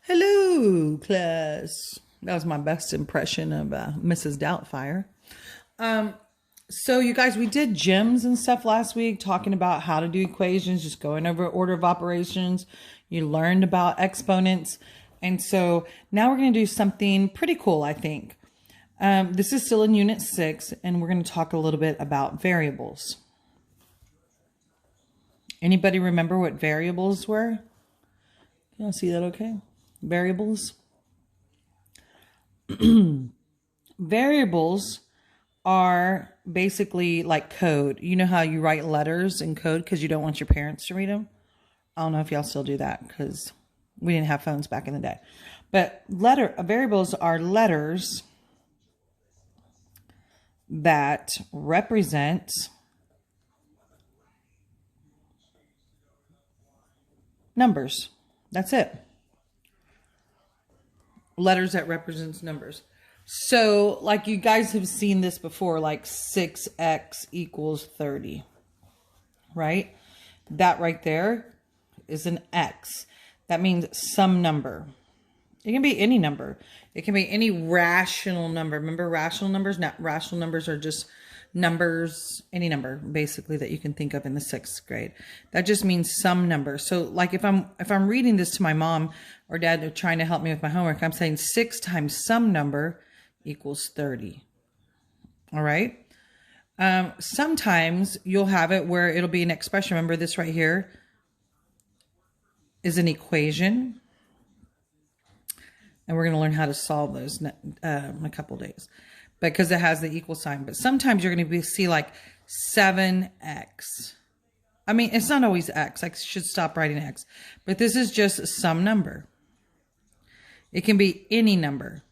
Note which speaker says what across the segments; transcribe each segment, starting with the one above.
Speaker 1: Hello, class. That was my best impression of Mrs. Doubtfire. So you guys, we did gems and stuff last week, talking about how to do equations, just going over order of operations. You learned about exponents. And so now we're going to do something pretty cool, I think. This is still in Unit 6, and we're going to talk a little bit about variables. Anybody remember what variables were? Can I see that okay? Variables. Variables are basically like code. You know how you write letters in code because you don't want your parents to read them? I don't know if y'all still do that because we didn't have phones back in the day. But variables are letters that represent numbers. That's it. Letters that represents numbers. So like you guys have seen this before, like 6x equals 30, right? That right there is an x. That means some number. It can be any number. It can be any rational number. Remember rational numbers? Not rational numbers are just numbers, any number basically that you can think of in the 6th grade. That just means some number. So like if I'm reading this to my mom or dad trying to help me with my homework, I'm saying 6 times some number equals 30. All right. Sometimes you'll have it where it'll be an expression. Remember this right here is an equation. And we're going to learn how to solve those in a couple days because it has the equal sign. But sometimes you're going to see like 7x. I mean, it's not always x. I should stop writing x. But this is just some number. It can be any number.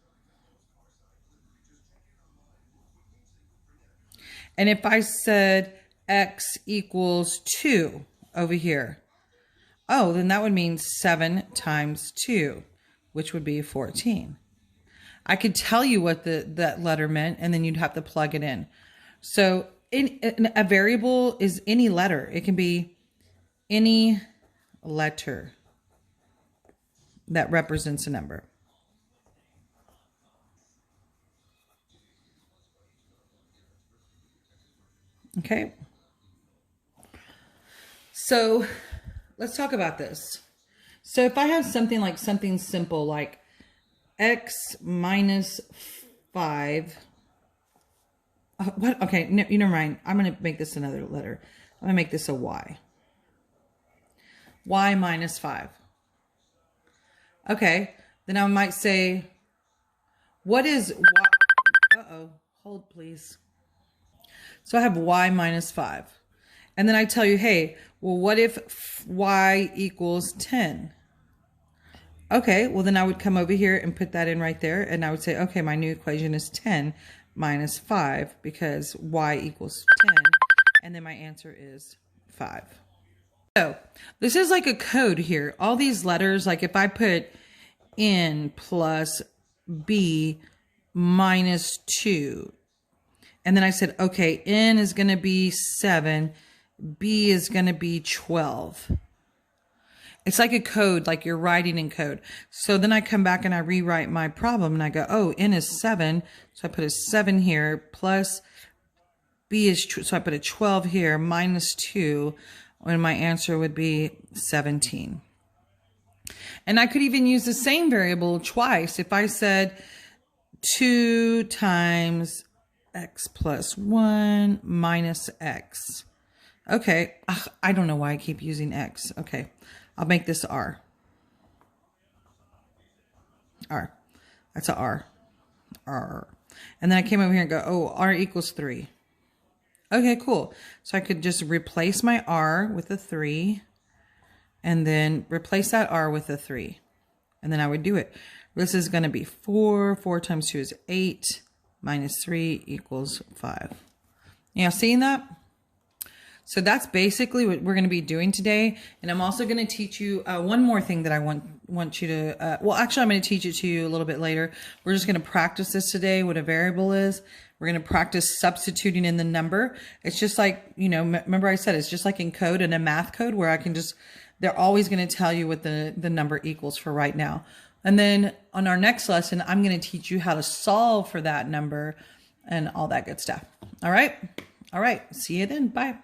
Speaker 1: And if I said x equals 2 over here, oh, then that would mean 7 times 2, which would be 14. I could tell you what that letter meant, and then you'd have to plug it in. So a variable is any letter. It can be any letter that represents a number. Okay. So let's talk about this. So if I have something like something simple like x minus 5. What? Okay, no, you never mind. I'm going to make this another letter. I'm going to make this a y. Y minus 5. Okay, then I might say, what is y? Uh-oh, hold please. So I have y minus 5. And then I tell you, hey, well, what if y equals 10? Okay, well, then I would come over here and put that in right there. And I would say, okay, my new equation is 10 minus 5 because y equals 10. And then my answer is 5. So this is like a code here. All these letters, like if I put n plus b minus 2. And then I said, okay, n is going to be 7. B is going to be 12. It's like a code, like you're writing in code. So then I come back and I rewrite my problem and I go, oh, n is 7. So I put a 7 here plus b is, so I put a 12 here minus 2. And my answer would be 17. And I could even use the same variable twice. If I said 2 times x plus 1 minus x. Okay, I don't know why I keep using x. Okay, I'll make this r. R. That's a r. R. And then I came over here and go, oh, r equals 3. Okay, cool. So I could just replace my r with a 3 and then replace that r with a 3. And then I would do it. This is going to be 4. 4 times 2 is 8. Minus 3 equals 5. Yeah, seeing that? So that's basically what we're going to be doing today. And I'm also going to teach you one more thing that I want you to, well, actually, I'm going to teach it to you a little bit later. We're just going to practice this today, what a variable is. We're going to practice substituting in the number. It's just like, you know, remember I said, it's just like in code, in a math code where I can just, they're always going to tell you what the number equals for right now. And then on our next lesson, I'm going to teach you how to solve for that number and all that good stuff. All right. All right. See you then. Bye.